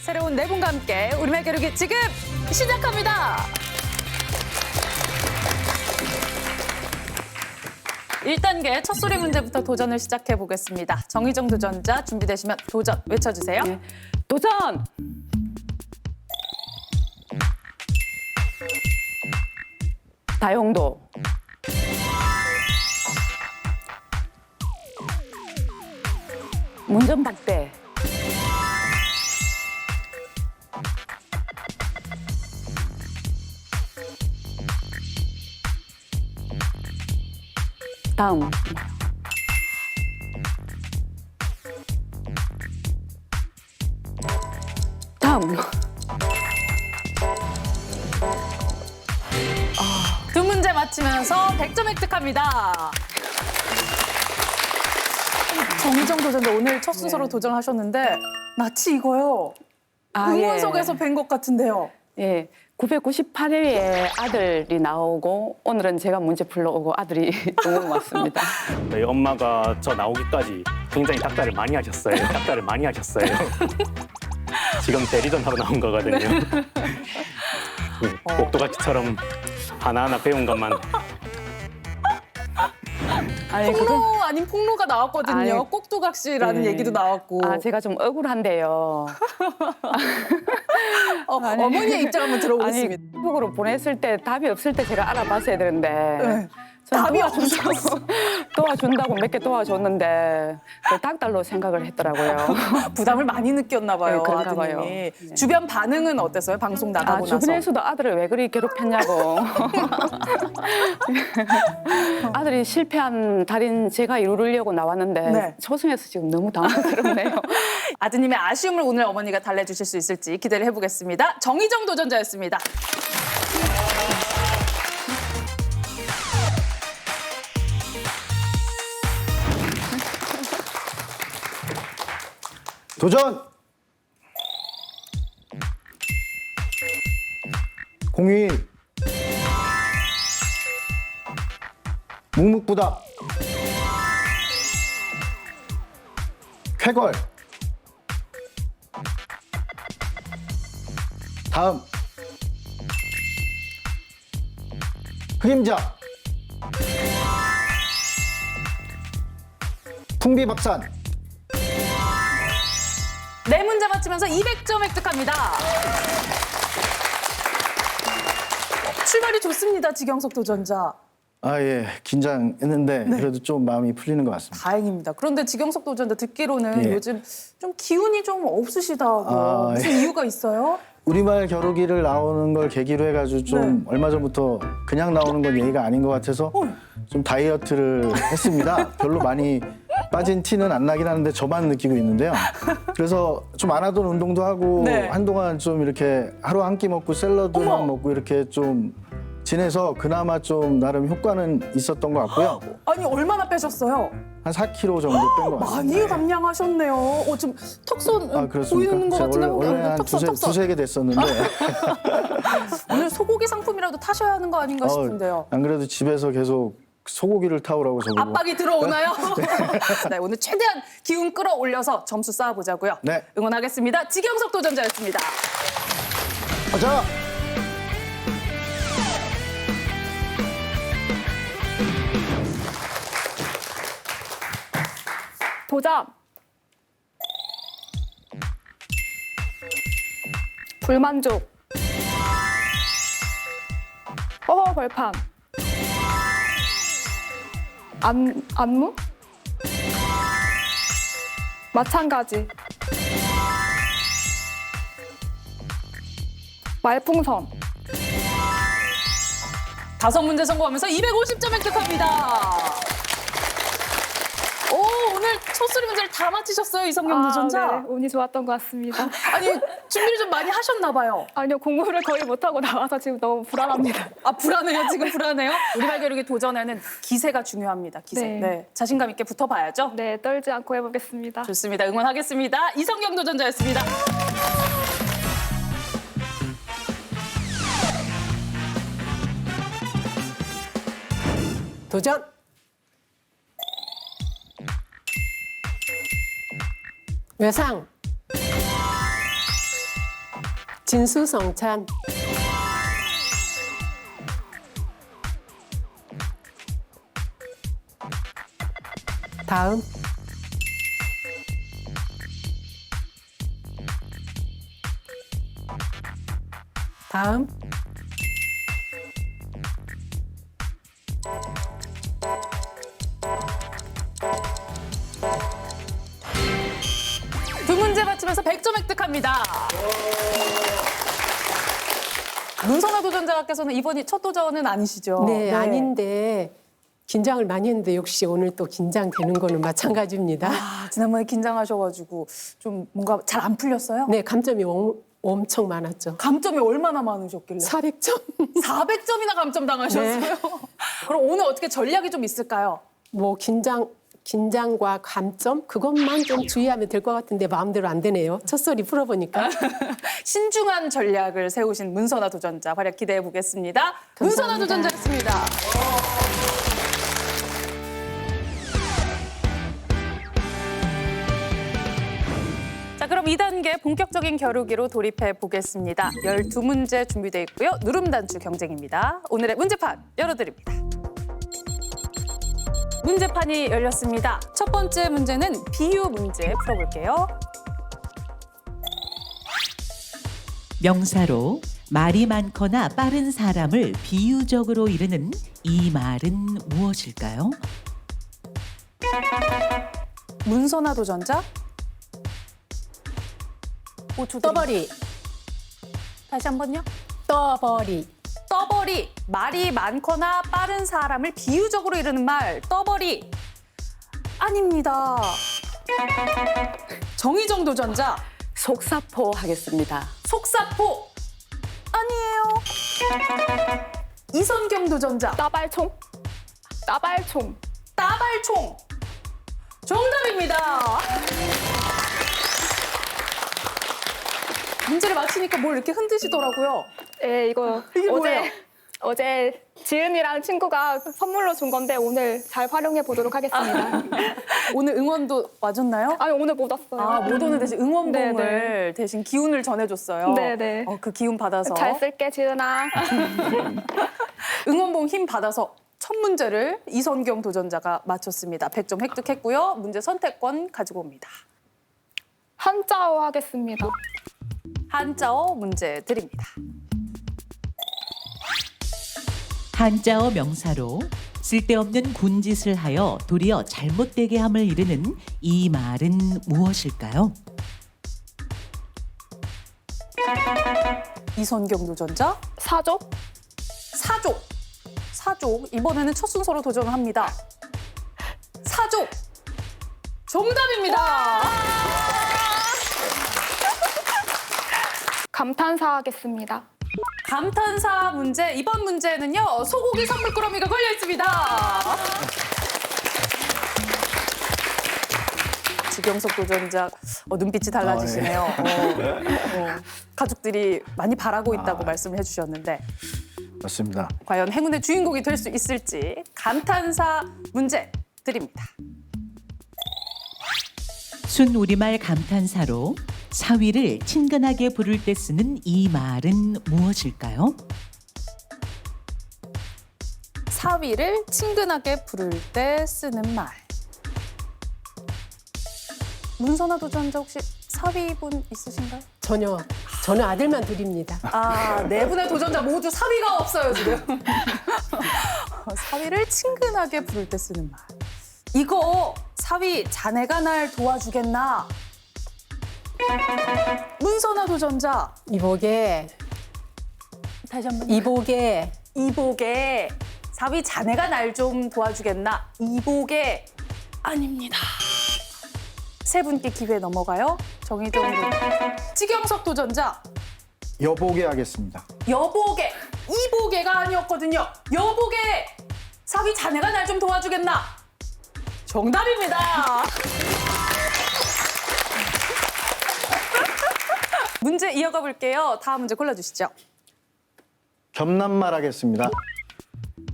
새로운 네 분과 함께 우리말 겨루기 지금 시작합니다. 1단계 첫 소리 문제부터 도전을 시작해 보겠습니다. 정희정 도전자 준비되시면 도전 외쳐주세요. 네. 도전! 다용도. 문전박대. 다음. 다음. 두 문제 맞히면서 100점 획득합니다. 정희정 도전자 오늘 첫 순서로 도전하셨는데 마치 이거요. 응원석에서 뵌 것 같은데요. 예. 998회에 아들이 나오고 오늘은 제가 문제 불러오고 아들이 응원 왔습니다. 저희 엄마가 저 나오기까지 굉장히 닭다를 많이 하셨어요. 닭다를 많이 하셨어요. 지금 대리전 하러 나온 거거든요. 꼭두각시처럼 하나하나 배운 것만. 아니, 폭로 아닌 폭로가 나왔거든요. 아니, 꼭두각시라는 네. 얘기도 나왔고. 제가 좀 억울한데요. 어머니의 입장 한번 아니, 들어보겠습니다. 페이스북으로 보냈을 때 답이 없을 때 제가 알아봤어야 되는데. 네. 전 답이 도와준다고 몇 개 도와줬는데 그 닭달로 생각을 했더라고요. 부담을 많이 느꼈나 봐요, 네, 그런가 아드님이. 봐요. 네. 주변 반응은 어땠어요? 방송 나가고 나서. 주변에서도 아들을 왜 그리 괴롭혔냐고. 아들이 실패한 달인 제가 이루려고 나왔는데 네. 초승에서 지금 너무 당황스럽네요. 아드님의 아쉬움을 오늘 어머니가 달래주실 수 있을지 기대를 해보겠습니다. 정희정 도전자였습니다. 도전! 공이 묵묵부답 쾌걸 다음 흑임자 풍비박산 네 문제 맞히면서 200점 획득합니다. 출발이 좋습니다, 지경석 도전자. 예, 긴장했는데 그래도 좀 마음이 풀리는 것 같습니다. 다행입니다. 그런데 지경석 도전자 듣기로는 예. 요즘 좀 기운이 좀 없으시다고. 아, 무슨 이유가 있어요? 우리말 겨루기를 나오는 걸 계기로 해가지고 좀 얼마 전부터 그냥 나오는 건 예의가 아닌 것 같아서 좀 다이어트를 했습니다. 별로 많이 빠진 티는 안 나긴 하는데 저만 느끼고 있는데요. 그래서 좀 안 하던 운동도 하고 네. 한동안 좀 이렇게 하루 한 끼 먹고 샐러드만 어머. 먹고 이렇게 좀 지내서 그나마 좀 나름 효과는 있었던 것 같고요. 아니, 얼마나 빼셨어요? 한 4kg 정도 뺀 것 같습니다. 많이 감량하셨네요. 지금 턱선 그렇습니까? 보이는 것 제가 같은데. 원래 한 두세 개 됐었는데 오늘 소고기 상품이라도 타셔야 하는 거 아닌가 싶은데요. 안 그래도 집에서 계속 소고기를 타오라고 저보고 압박이 들어오나요? 네, 오늘 최대한 기운 끌어올려서 점수 쌓아보자고요. 네. 응원하겠습니다. 지경석 도전자였습니다. 자, 도전! 불만족. 허허 벌판. 안무? 마찬가지. 말풍선. 5문제 성공하면서 250점 획득합니다. 오, 오늘 첫소리 문제를 다 맞히셨어요, 이성경 도전자. 네, 운이 좋았던 것 같습니다. 아니, 준비를 좀 많이 하셨나 봐요. 아니요, 공부를 거의 못하고 나와서 지금 너무 불안합니다. 아, 불안해요? 지금 불안해요? 우리말 겨루기 도전에는 기세가 중요합니다, 기세. 네. 네, 자신감 있게 붙어봐야죠. 네, 떨지 않고 해보겠습니다. 좋습니다. 응원하겠습니다. 이성경 도전자였습니다. 도전! 외상! 진수성찬. 다음. 다음. 두 문제 맞추면서 100점 획득합니다. 문선아 도전자께서는 이번이 첫 도전은 아니시죠? 네, 아닌데 긴장을 많이 했는데 역시 오늘 또 긴장되는 거는 마찬가지입니다. 아, 지난번에 긴장하셔가지고 좀 뭔가 잘 안 풀렸어요? 네, 감점이 엄청 많았죠. 감점이 얼마나 많으셨길래? 400점. 400점이나 감점 당하셨어요? 네. 그럼 오늘 어떻게 전략이 좀 있을까요? 뭐 긴장과 감점 그것만 좀 주의하면 될 것 같은데 마음대로 안 되네요. 첫 소리 풀어보니까. 신중한 전략을 세우신 문선아 도전자 활약 기대해 보겠습니다. 문선아 도전자였습니다. 자, 그럼 2단계 본격적인 겨루기로 돌입해 보겠습니다. 12문제 준비되어 있고요. 누름단추 경쟁입니다. 오늘의 문제판 열어드립니다. 문제판이 열렸습니다. 첫 번째 문제는 비유 문제 풀어볼게요. 명사로 말이 많거나 빠른 사람을 비유적으로 이르는 이 말은 무엇일까요? 문선아 도전자. 5초 떠버리. 다시 한 번요. 떠버리. 떠버리. 말이 많거나 빠른 사람을 비유적으로 이르는 말. 떠버리. 아닙니다. 정희정 도전자. 속사포 하겠습니다. 속사포. 아니에요. 이선경 도전자. 따발총. 따발총. 따발총. 정답입니다. 문제를 맞히니까 뭘 이렇게 흔드시더라고요. 예, 이거 이게 뭐예요? 어제 지은이랑 친구가 선물로 준 건데 오늘 잘 활용해 보도록 하겠습니다. 오늘 응원도 와줬나요? 아니 오늘 못 왔어요. 아, 못 오는 대신 응원봉을 네네. 대신 기운을 전해줬어요. 네네. 그 기운 받아서 잘 쓸게 지은아. 응원봉 힘 받아서 첫 문제를 이선경 도전자가 맞췄습니다. 100점 획득했고요. 문제 선택권 가지고 옵니다. 한자어 하겠습니다. 한자어 문제 드립니다. 한자어 명사로 쓸데없는 군짓을 하여 도리어 잘못되게 함을 이르는 이 말은 무엇일까요? 이선경 도전자. 사족. 사족. 사족. 이번에는 첫 순서로 도전을 합니다. 사족. 정답입니다. 감탄사 하겠습니다. 감탄사 문제. 이번 문제는요. 소고기 선물 꾸러미가 걸려 있습니다. 지경석 도전자 눈빛이 달라지시네요. 가족들이 많이 바라고 있다고 말씀을 해주셨는데 맞습니다. 과연 행운의 주인공이 될 수 있을지 감탄사 문제 드립니다. 순 우리말 감탄사로 사위를 친근하게 부를 때 쓰는 이 말은 무엇일까요? 사위를 친근하게 부를 때 쓰는 말. 문선아 도전자 혹시 사위분 있으신가요? 전혀. 저는 아들만 드립니다. 아, 네 분의 도전자 모두 사위가 없어요, 지금. 사위를 친근하게 부를 때 쓰는 말. 이거 사위 자네가 날 도와주겠나? 문선아 도전자. 이복에. 다시 한 번. 이복에. 이복에. 사위 자네가 날 좀 도와주겠나? 이복에. 아닙니다. 세 분께 기회 넘어가요. 정희정 도전자. 지경석 도전자. 여보게 하겠습니다. 여보게. 이보게가 아니었거든요. 여보게. 사위 자네가 날 좀 도와주겠나? 정답입니다. 문제 이어가 볼게요. 다음 문제 골라주시죠. 겸남말 하겠습니다.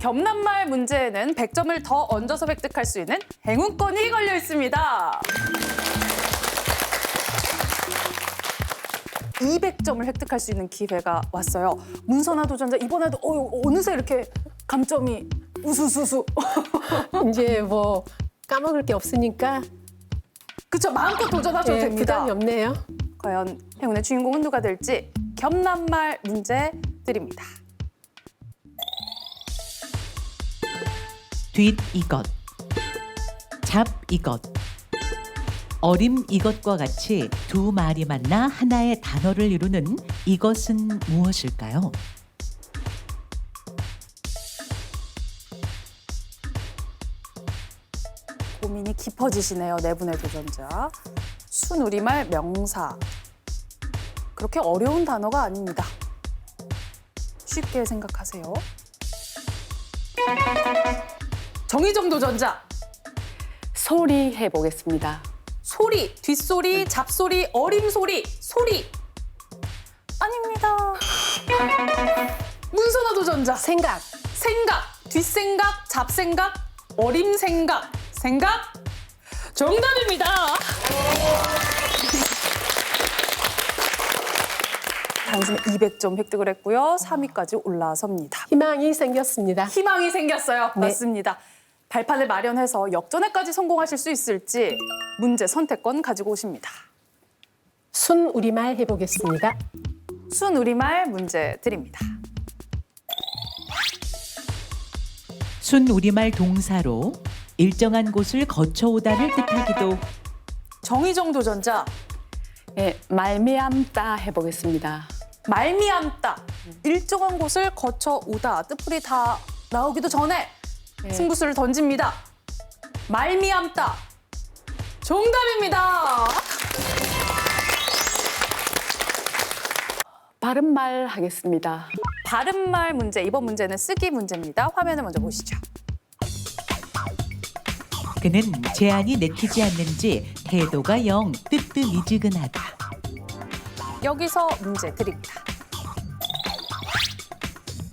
겸남말 문제에는 100점을 더 얹어서 획득할 수 있는 행운권이 걸려 있습니다. 200점을 획득할 수 있는 기회가 왔어요. 문선아 도전자 이번에도 어느새 이렇게 감점이 우수수수. 이제 뭐 까먹을 게 없으니까 그쵸, 마음껏 도전하셔도 예, 됩니다. 부담이 없네요. 과연 행운의 주인공은 누가 될지 겸란말 문제 드립니다. 뒷 이것, 잡 이것, 어림 이것과 같이 두 말이 만나 하나의 단어를 이루는 이것은 무엇일까요? 고민이 깊어지시네요, 네 분의 도전자. 순우리말 명사. 그렇게 어려운 단어가 아닙니다. 쉽게 생각하세요. 정희정 도전자. 소리 해보겠습니다. 소리, 뒷소리, 잡소리, 어림소리, 소리. 아닙니다. 문선아 도전자. 생각. 생각, 뒷생각, 잡생각, 어림생각, 생각. 정답입니다. 당신은 200점 획득을 했고요. 3위까지 올라섭니다. 희망이 생겼습니다. 희망이 생겼어요. 네. 맞습니다. 발판을 마련해서 역전에까지 성공하실 수 있을지 문제 선택권 가지고 오십니다. 순우리말 해보겠습니다. 순우리말 문제 드립니다. 순우리말 동사로 일정한 곳을 거쳐오다를 뜻하기도 정희정 도전자. 예, 말미암다 해보겠습니다. 말미암다. 일정한 곳을 거쳐오다. 뜻풀이 다 나오기도 전에 승부수를 던집니다. 말미암다. 정답입니다. 바른말 하겠습니다. 바른말 문제. 이번 문제는 쓰기 문제입니다. 화면을 먼저 보시죠. 그는 제안이 내키지 않는지 태도가 영 뜨뜻미지근하다. 여기서 문제 드립니다.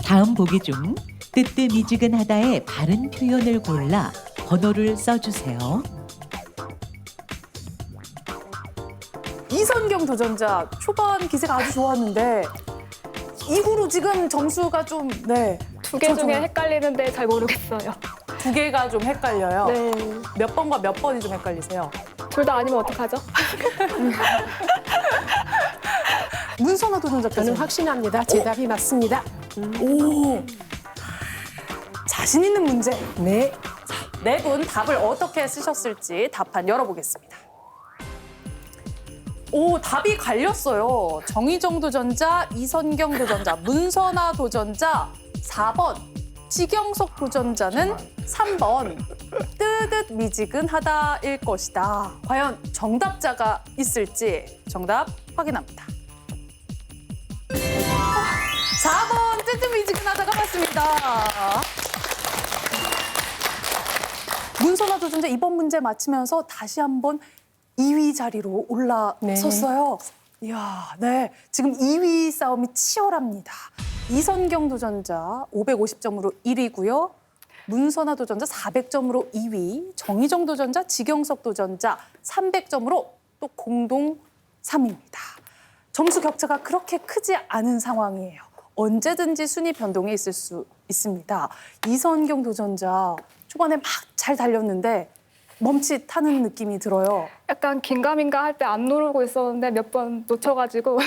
다음 보기 중 뜨뜻미지근하다의 바른 표현을 골라 번호를 써주세요. 이선경 도전자 초반 기세가 아주 좋았는데 이후로 지금 점수가 좀 두 개 중에 헷갈리는데 잘 모르겠어요. 두 개가 좀 헷갈려요. 네. 몇 번과 몇 번이 좀 헷갈리세요? 둘 다 아니면 어떡하죠? 문선아 도전자께서 저는 확신합니다. 제 답이 맞습니다. 오 자신 있는 문제. 네. 네 분 답을 어떻게 쓰셨을지 답판 열어보겠습니다. 오 답이 갈렸어요. 정희정 도전자, 이선경 도전자, 문선아 도전자 4번, 지경석 도전자는 3번 뜨뜻미지근하다일 것이다. 과연 정답자가 있을지 정답 확인합니다. 4번 뜨뜻미지근하다가 맞습니다. 문선아 도전자 이번 문제 맞히면서 다시 한번 2위 자리로 올라섰어요. 이야, 네. 지금 2위 싸움이 치열합니다. 이선경 도전자 550점으로 1위고요. 문선아 도전자 400점으로 2위, 정희정 도전자, 지경석 도전자 300점으로 또 공동 3위입니다. 점수 격차가 그렇게 크지 않은 상황이에요. 언제든지 순위 변동이 있을 수 있습니다. 이선경 도전자 초반에 막 잘 달렸는데 멈칫하는 느낌이 들어요. 약간 긴가민가 할 때 안 누르고 있었는데 몇 번 놓쳐가지고.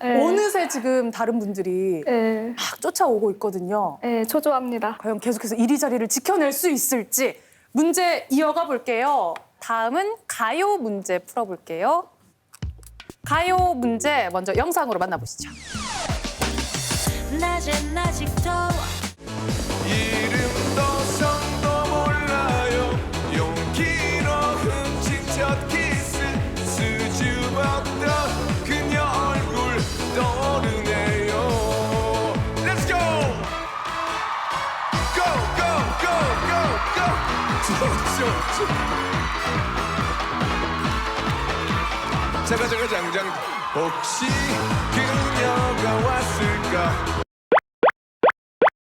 네. 어느새 지금 다른 분들이 네. 막 쫓아오고 있거든요. 네, 초조합니다. 과연 계속해서 1위 자리를 지켜낼 수 있을지 문제 이어가 볼게요. 다음은 가요 문제 풀어볼게요. 가요 문제 먼저 영상으로 만나보시죠. 낮엔 아직도 이름도 성도 몰라요 용기로 훔친 첫 키스 수줍었던 그녀 얼굴 떠오르네요 Let's go! Go, go, go, go, go! 자가자가장장 혹시 그녀가 왔을까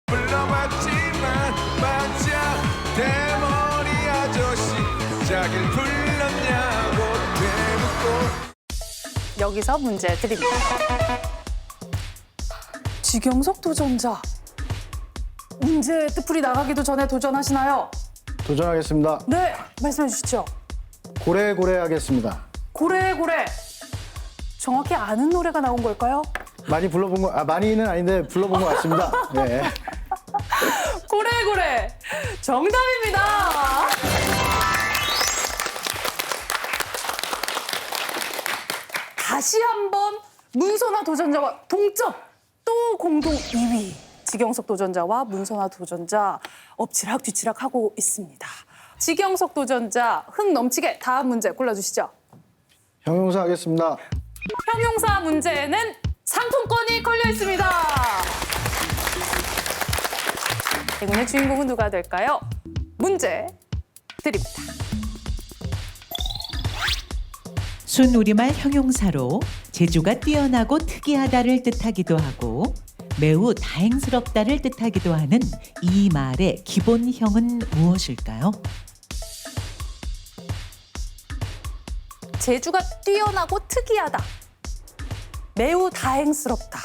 불러봤지만 맞아 대머리 아저씨 자길 불렀냐고 대묻고 여기서 문제 드립니다. 지경석 도전자. 문제 뜻풀이 나가기도 전에 도전하시나요? 도전하겠습니다. 네, 말씀해 주시죠. 고래고래 하겠습니다. 고래고래. 정확히 아는 노래가 나온 걸까요? 많이 불러본 거, 많이는 아닌데 불러본 것 같습니다. 네. 고래고래. 정답입니다. 다시 한번 문선아 도전자와 동점. 또 공동 2위. 지경석 도전자와 문선아 도전자 엎치락 뒤치락 하고 있습니다. 지경석 도전자 흥 넘치게 다음 문제 골라주시죠. 형용사 하겠습니다. 형용사 문제에는 상품권이 걸려 있습니다. 행운의 주인공은 누가 될까요? 문제 드립니다. 순우리말 형용사로 재주가 뛰어나고 특이하다를 뜻하기도 하고 매우 다행스럽다를 뜻하기도 하는 이 말의 기본형은 무엇일까요? 재주가 뛰어나고 특이하다. 매우 다행스럽다.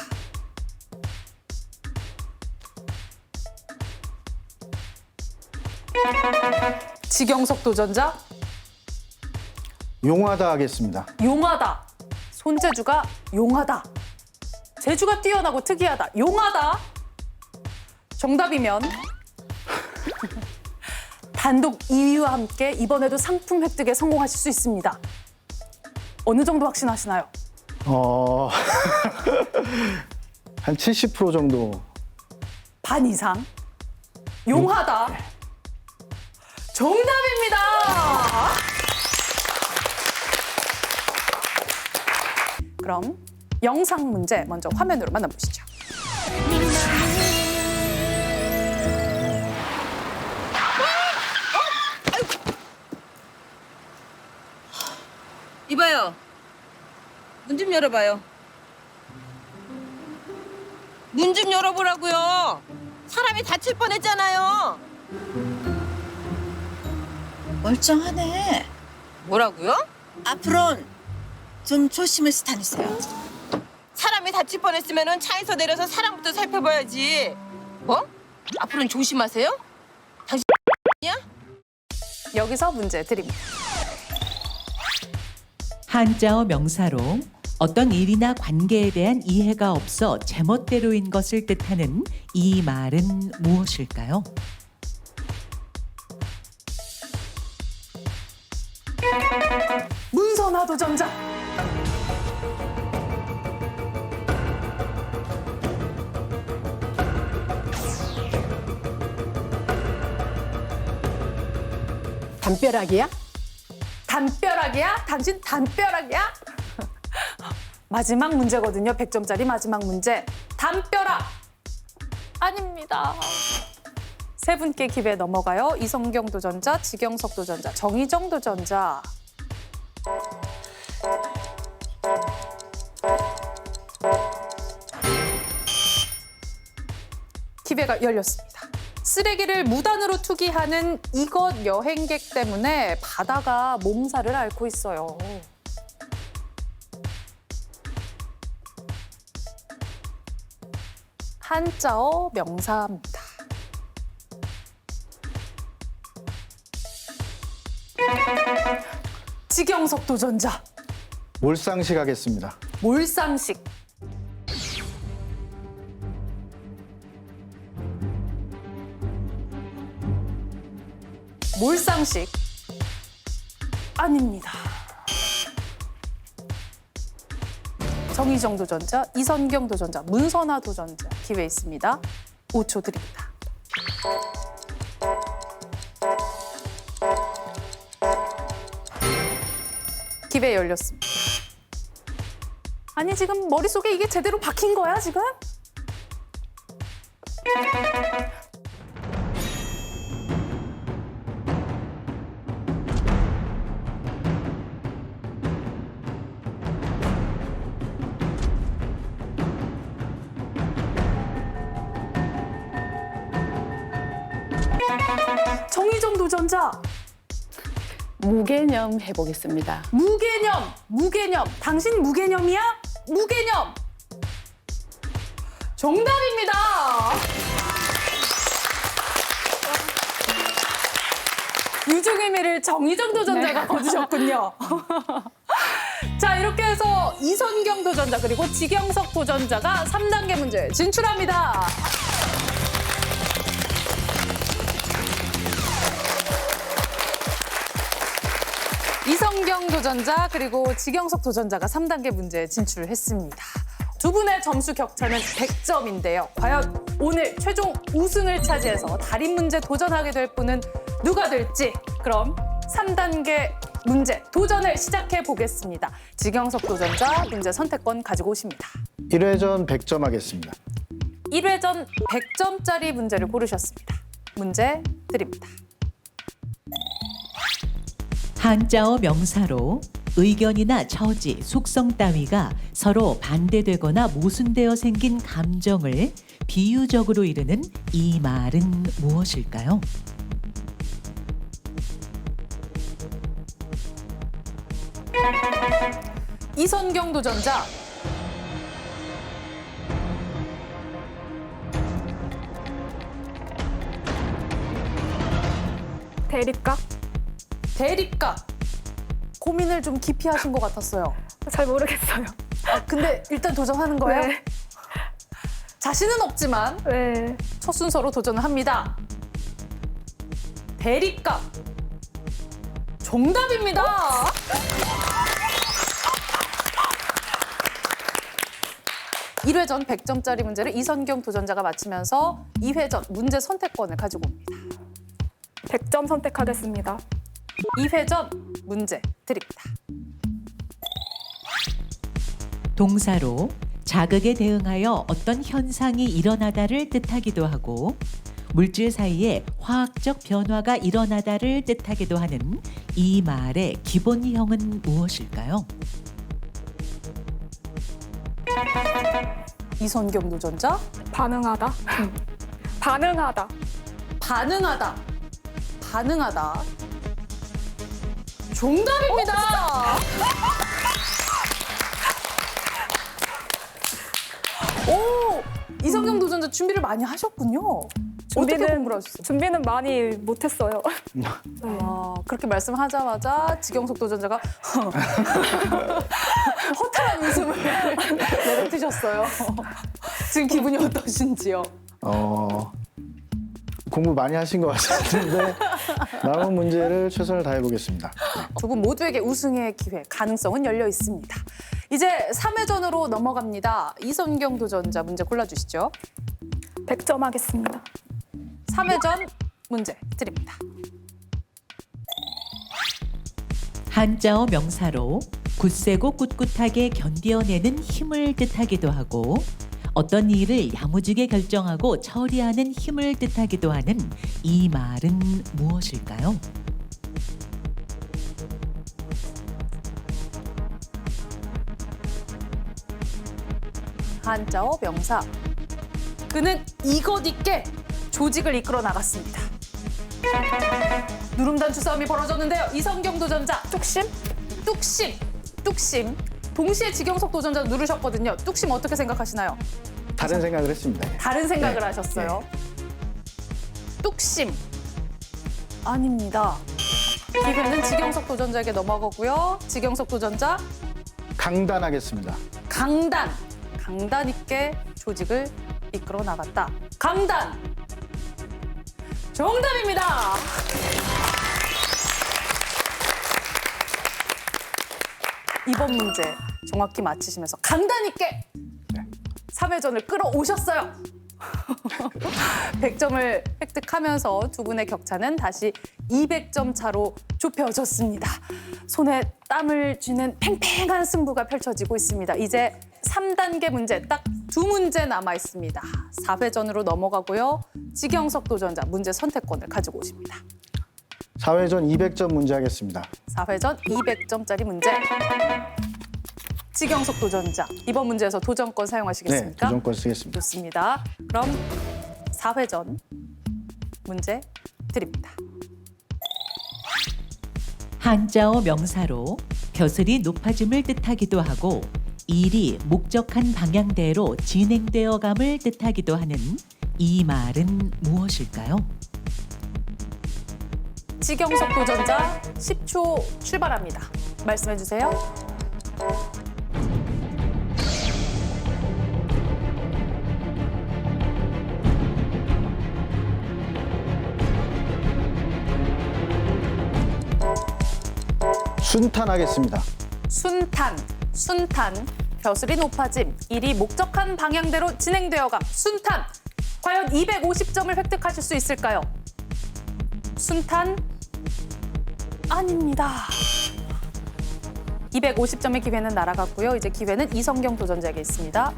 지경석 도전자 용하다 하겠습니다. 용하다. 손재주가 용하다. 재주가 뛰어나고 특이하다. 용하다. 정답이면 단독 2위와 함께 이번에도 상품 획득에 성공하실 수 있습니다. 어느 정도 확신하시나요? 한 70% 정도. 반 이상. 용하다. 정답입니다. 그럼 영상 문제 먼저 화면으로 만나보시죠. 이봐요. 문 좀 열어봐요. 문 좀 열어보라고요. 사람이 다칠 뻔했잖아요. 멀쩡하네. 뭐라고요? 앞으로는 좀 조심해서 다니세요. 사람이 다칠 뻔했으면 차에서 내려서 사람부터 살펴봐야지. 뭐? 앞으로는 조심하세요? 당신이야? 여기서 문제 드립니다. 한자어 명사로 어떤 일이나 관계에 대한 이해가 없어 제멋대로인 것을 뜻하는 이 말은 무엇일까요? 문선아 도전자. 담벼락이야? 담벼락이야? 당신 담벼락이야? 마지막 문제거든요. 100점짜리 마지막 문제. 담벼락. 아닙니다. 세 분께 기회 넘어가요. 이성경 도전자, 지경석 도전자, 정희정 도전자. 기회가 열렸습니다. 쓰레기를 무단으로 투기하는 이것 여행객 때문에 바다가 몸살을 앓고 있어요. 한자어 명사입니다. 지경석 도전자. 몰상식 하겠습니다. 몰상식. 몰상식. 아닙니다. 정희정 도전자, 이선경 도전자, 문선아 도전자 기회 있습니다. 5초 드립니다. 기회 열렸습니다. 아니 지금 머릿속에 이게 제대로 박힌 거야 지금? 정희정 도전자. 무개념 해보겠습니다. 무개념. 당신 무개념이야? 무개념. 정답입니다. 유종의미를 정의정 도전자가 거두셨군요. 자, 이렇게 해서 이선경 도전자 그리고 지경석 도전자가 3단계 문제 진출합니다. 이성경 도전자 그리고 지경석 도전자가 3단계 문제에 진출했습니다. 두 분의 점수 격차는 100점인데요. 과연 오늘 최종 우승을 차지해서 달인 문제 도전하게 될 분은 누가 될지 그럼 3단계 문제 도전을 시작해 보겠습니다. 지경석 도전자 문제 선택권 가지고 오십니다. 1회전 100점 하겠습니다. 1회전 100점짜리 문제를 고르셨습니다. 문제 드립니다. 한자어 명사로 의견이나 처지, 속성 따위가 서로 반대되거나 모순되어 생긴 감정을 비유적으로 이르는 이 말은 무엇일까요? 이선경 도전자 대립각? 대립각 고민을 좀 깊이 하신 것 같았어요. 잘 모르겠어요. 근데 일단 도전하는 거예요? 네. 자신은 없지만 네. 첫 순서로 도전을 합니다. 대립각 정답입니다. 일회전 100점짜리 문제를 이선경 도전자가 맞히면서 2회전 문제 선택권을 가지고 옵니다. 100점 선택하겠습니다. 2회전 문제 드립니다. 동사로 자극에 대응하여 어떤 현상이 일어나다를 뜻하기도 하고 물질 사이에 화학적 변화가 일어나다를 뜻하기도 하는 이 말의 기본형은 무엇일까요? 이선경 도전자 반응하다? 반응하다. 반응하다. 반응하다. 정답입니다. 오, 이성경 도전자 준비를 많이 하셨군요. 어떻게 공부를 하셨어요? 준비는 많이 못했어요. 아, 그렇게 말씀하자마자 지경석 도전자가 허탈한 웃음을 내뱉으셨어요. 지금 기분이 어떠신지요? 공부 많이 하신 것 같은데 남은 문제를 최선을 다해 보겠습니다. 두 분 모두에게 우승의 기회, 가능성은 열려 있습니다. 이제 3회전으로 넘어갑니다. 이선경 도전자 문제 골라주시죠. 100점 하겠습니다. 3회전 문제 드립니다. 한자어 명사로 굳세고 꿋꿋하게 견뎌내는 힘을 뜻하기도 하고 어떤 일을 야무지게 결정하고 처리하는 힘을 뜻하기도 하는 이 말은 무엇일까요? 한자어 명사. 그는 이것 있게 조직을 이끌어 나갔습니다. 누름단추 싸움이 벌어졌는데요. 이성경 도전자 뚝심? 뚝심. 동시에 지경석 도전자 누르셨거든요. 뚝심 어떻게 생각하시나요? 다른 생각을 했습니다. 다른 생각을 네. 하셨어요. 뚝심 아닙니다. 기회는 지경석 도전자에게 넘어가고요. 지경석 도전자 강단하겠습니다. 강단 있게 조직을 이끌어 나갔다. 강단 정답입니다. 이번 문제 정확히 맞히시면서 강단 있게 3회전을 끌어오셨어요. 100점을 획득하면서 두 분의 격차는 다시 200점 차로 좁혀졌습니다. 손에 땀을 쥐는 팽팽한 승부가 펼쳐지고 있습니다. 이제 3단계 문제 딱 2문제 남아 있습니다. 4회전으로 넘어가고요. 지경석 도전자 문제 선택권을 가지고 오십니다. 4회전 200점 문제 하겠습니다. 4회전 200점짜리 문제. 지경석 도전자 이번 문제에서 도전권 네, 사용하시겠습니까? 도전권 쓰겠습니다. 좋습니다. 그럼 4회전 문제 드립니다. 한자어 명사로 벼슬이 높아짐을 뜻하기도 하고 일이 목적한 방향대로 진행되어 감을 뜻하기도 하는 이 말은 무엇일까요? 지경석 도전자 10초 출발합니다. 말씀해 주세요. 순탄하겠습니다. 순탄, 벼슬이 높아짐, 일이 목적한 방향대로 진행되어감, 순탄. 과연 250점을 획득하실 수 있을까요? 순탄 아닙니다. 250점의 기회는 날아갔고요. 이제 기회는 이성경 도전자에게 있습니다.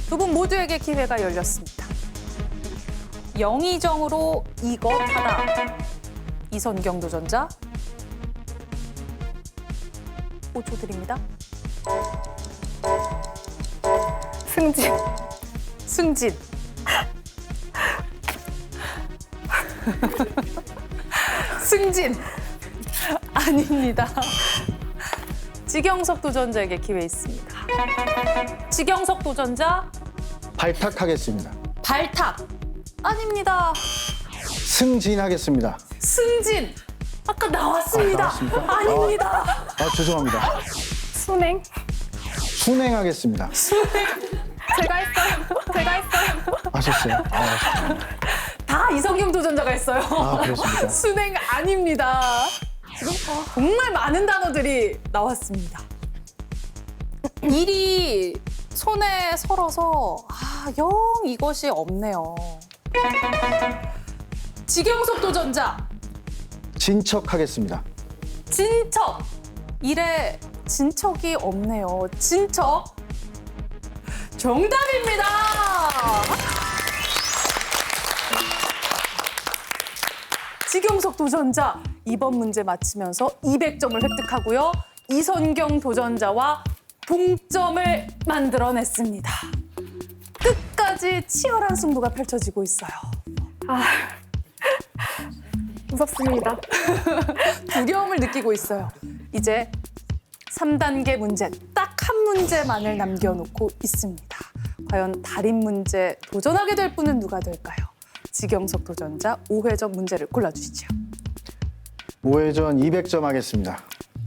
두 분 모두에게 기회가 열렸습니다. 영의정으로 이것하다. 이선경 도전자 5초 드립니다. 승진. 승진 아닙니다. 지경석 도전자에게 기회 있습니다. 지경석 도전자 발탁하겠습니다. 발탁 아닙니다. 승진하겠습니다. 승진 아까 나왔습니다. 나왔습니까? 아닙니다. 죄송합니다. 순행. 순행하겠습니다. 제가 했어요. 하셨어요? 다 이성경 도전자가 했어요. 그렇습니까? 순행 아닙니다. 지금 정말 많은 단어들이 나왔습니다. 일이 손에 설어서 영 이것이 없네요. 지경석 도전자 진척하겠습니다. 진척 일에 진척이 없네요. 진척 정답입니다. 지경석 도전자 이번 문제 맞히면서 200점을 획득하고요. 이선경 도전자와 동점을 만들어냈습니다. 끝까지 치열한 승부가 펼쳐지고 있어요. 무섭습니다. 두려움을 느끼고 있어요. 이제 3단계 문제 딱 한 문제만을 남겨놓고 있습니다. 과연 달인 문제 도전하게 될 분은 누가 될까요? 지경석 도전자 5회전 문제를 골라주시죠. 5회전 200점 하겠습니다.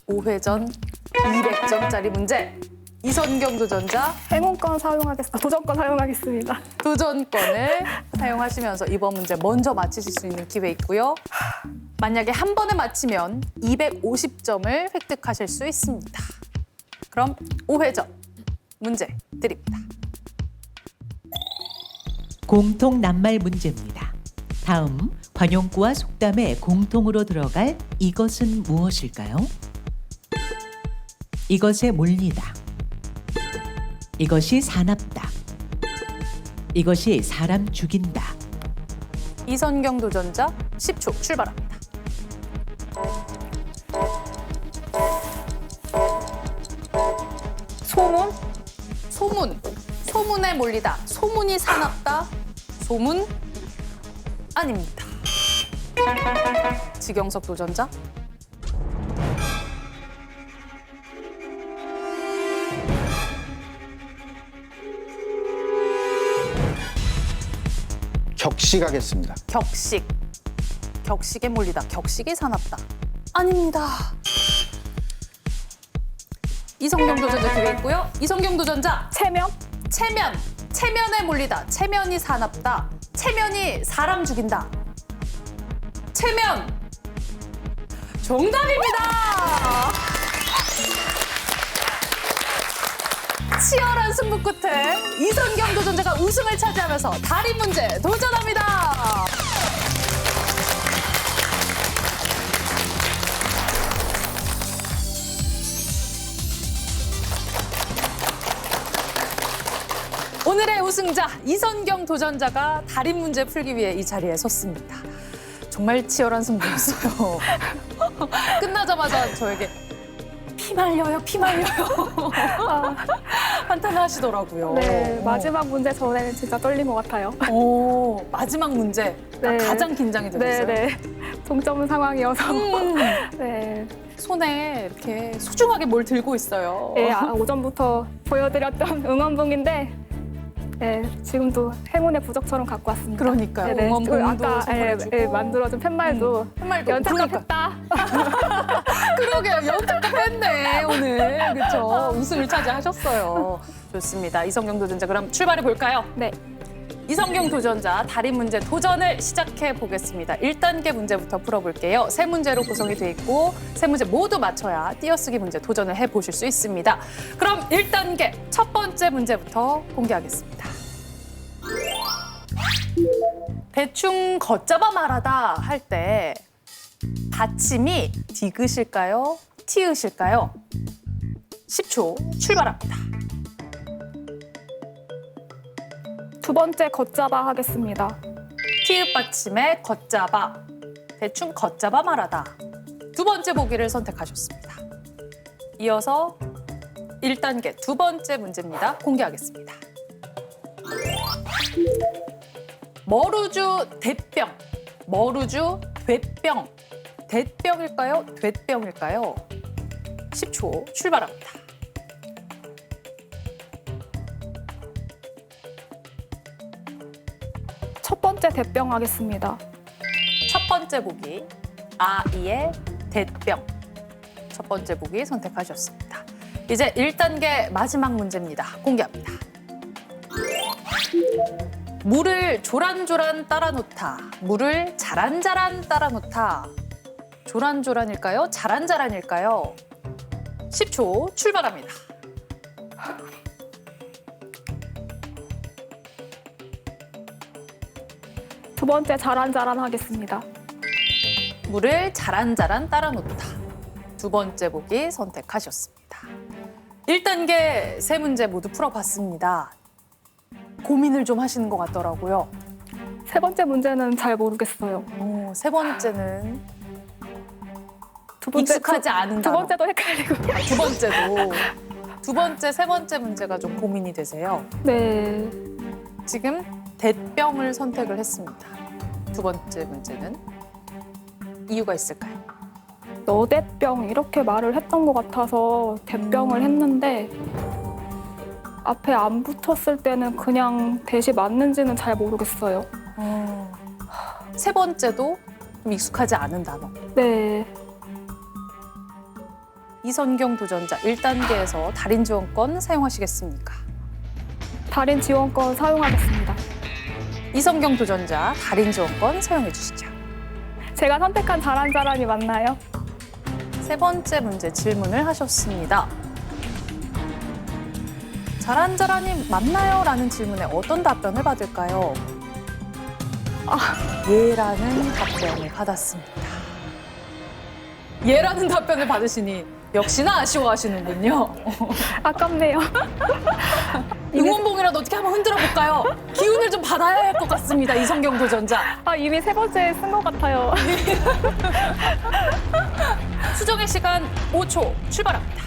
5회전 200점짜리 문제. 이선경 도전자 도전권 사용하겠습니다. 도전권을 사용하시면서 이번 문제 먼저 맞히실 수 있는 기회 있고요. 만약에 한 번에 맞히면 250점을 획득하실 수 있습니다. 그럼 5회전 문제 드립니다. 공통 낱말 문제입니다. 다음 관용구와 속담에 공통으로 들어갈 이것은 무엇일까요? 이것에 몰리다. 이것이 사납다. 이것이 사람 죽인다. 이선경 도전자 10초 출발합니다. 소문에 몰리다. 소문이 사납다. 소문 아닙니다. 지경석 도전자 격식하겠습니다. 격식에 몰리다. 격식이 사납다. 아닙니다. 이성경 도전자 기회 있고요. 이성경 도전자 체면에 몰리다. 체면이 사납다. 체면이 사람 죽인다. 체면 정답입니다. 치열한 승부 끝에 이선경 도전자가 우승을 차지하면서 달인 문제 도전합니다. 오늘의 우승자 이선경 도전자가 달인 문제 풀기 위해 이 자리에 섰습니다. 정말 치열한 승부였어요. 끝나자마자 저에게 피 말려요. 탄탄하시더라고요. 네, 마지막 문제 전에는 진짜 떨린 것 같아요. 오, 마지막 문제. 네. 가장 긴장이 네, 되셨어요. 네. 동점 상황이어서. 네. 손에 이렇게 소중하게 뭘 들고 있어요. 네, 오전부터 보여드렸던 응원봉인데, 네, 지금도 행운의 부적처럼 갖고 왔습니다. 그러니까요. 네, 응원봉도 아까 선물해주고. 만들어준 팻말도 팻말도 연착각 그러니까. 했다. 그러게요. 연착도 뺐네 오늘. 그렇죠. 우승을 차지하셨어요. 좋습니다. 이성경 도전자 그럼 출발해 볼까요? 네. 이성경 도전자 달인 문제 도전을 시작해 보겠습니다. 1단계 문제부터 풀어볼게요. 세 문제로 구성이 돼 있고 세 문제 모두 맞춰야 띄어쓰기 문제 도전을 해보실 수 있습니다. 그럼 1단계 첫 번째 문제부터 공개하겠습니다. 대충 걷잡아 말하다 할 때 받침이 디귿일까요? 티읕일까요? 10초 출발합니다. 두 번째 걷잡아 하겠습니다. 티읕 받침에 걷잡아, 대충 걷잡아 말하다. 두 번째 보기를 선택하셨습니다. 이어서 1단계 두 번째 문제입니다. 공개하겠습니다. 머루주 대병, 머루주 되병, 대병일까요? 되병일까요? 10초 출발합니다. 첫 번째 대병 하겠습니다. 첫 번째 보기 아이의 대병 첫 번째 보기 선택하셨습니다. 이제 1단계 마지막 문제입니다. 공개합니다. 물을 조란조란 따라 놓다. 물을 자란자란 따라 놓다. 조란조란일까요? 자란자란일까요? 10초 출발합니다. 두 번째 자란자란 하겠습니다. 물을 자란자란 따라 놓다. 두 번째 보기 선택하셨습니다. 1단계 세 문제 모두 풀어봤습니다. 고민을 좀 하시는 것 같더라고요. 세 번째 문제는 잘 모르겠어요. 세 번째는 두 번째, 익숙하지 않은 두 단어. 번째도 헷갈리고. 두 번째도 두 번째, 세 번째 문제가 좀 고민이 되세요. 네. 지금 대병을 선택을 했습니다. 두 번째 문제는 이유가 있을까요? 너대병 이렇게 말을 했던 것 같아서 대병을 했는데 앞에 안 붙었을 때는 그냥 대시 맞는지는 잘 모르겠어요. 세 번째도 좀 익숙하지 않은 단어. 네. 이선경 도전자 1단계에서 달인 지원권 사용하시겠습니까? 달인 지원권 사용하겠습니다. 이성경 도전자 달인 지원권 사용해 주시죠. 제가 선택한 자란자란이 맞나요? 세 번째 문제 질문을 하셨습니다. 자란자란이 맞나요? 라는 질문에 어떤 답변을 받을까요? 예라는 답변을 받았습니다. 예라는 답변을 받으시니 역시나 아쉬워하시는군요. 아깝네요. 응원봉이라도 어떻게 한번 흔들어 볼까요? 기운을 좀 받아야 할 것 같습니다. 이성경 도전자. 이미 세 번째 쓴 것 같아요. 수정의 시간 5초 출발합니다.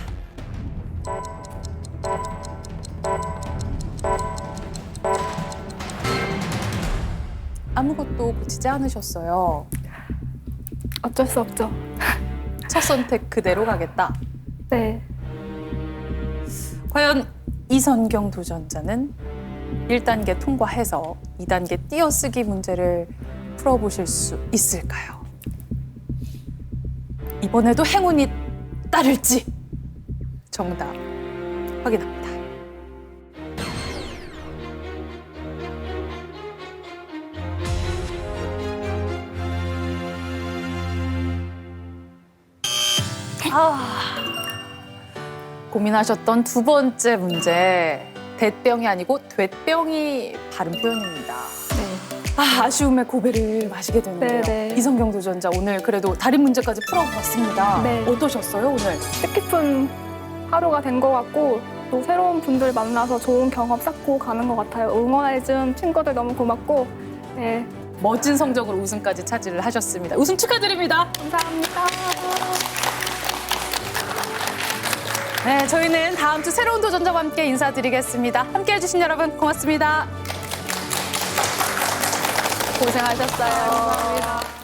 아무것도 고치지 않으셨어요. 어쩔 수 없죠. 첫 선택 그대로 가겠다. 네. 과연 이선경 도전자는 1단계 통과해서 2단계 띄어쓰기 문제를 풀어보실 수 있을까요? 이번에도 행운이 따를지 정답 확인합니다. 고민하셨던 두 번째 문제 대병이 아니고 되병이 바른 표현입니다. 아쉬움의 고배를 마시게 되는데요. 네, 네. 이성경 도전자 오늘 그래도 달인 문제까지 풀어봤습니다. 네. 어떠셨어요 오늘? 뜻깊은 하루가 된 것 같고 또 새로운 분들 만나서 좋은 경험 쌓고 가는 것 같아요. 응원해준 친구들 너무 고맙고 네, 멋진 성적으로 우승까지 차지를 하셨습니다. 우승 축하드립니다. 감사합니다. 네, 저희는 다음 주 새로운 도전자와 함께 인사드리겠습니다. 함께해 주신 여러분 고맙습니다. 고생하셨어요. 감사합니다.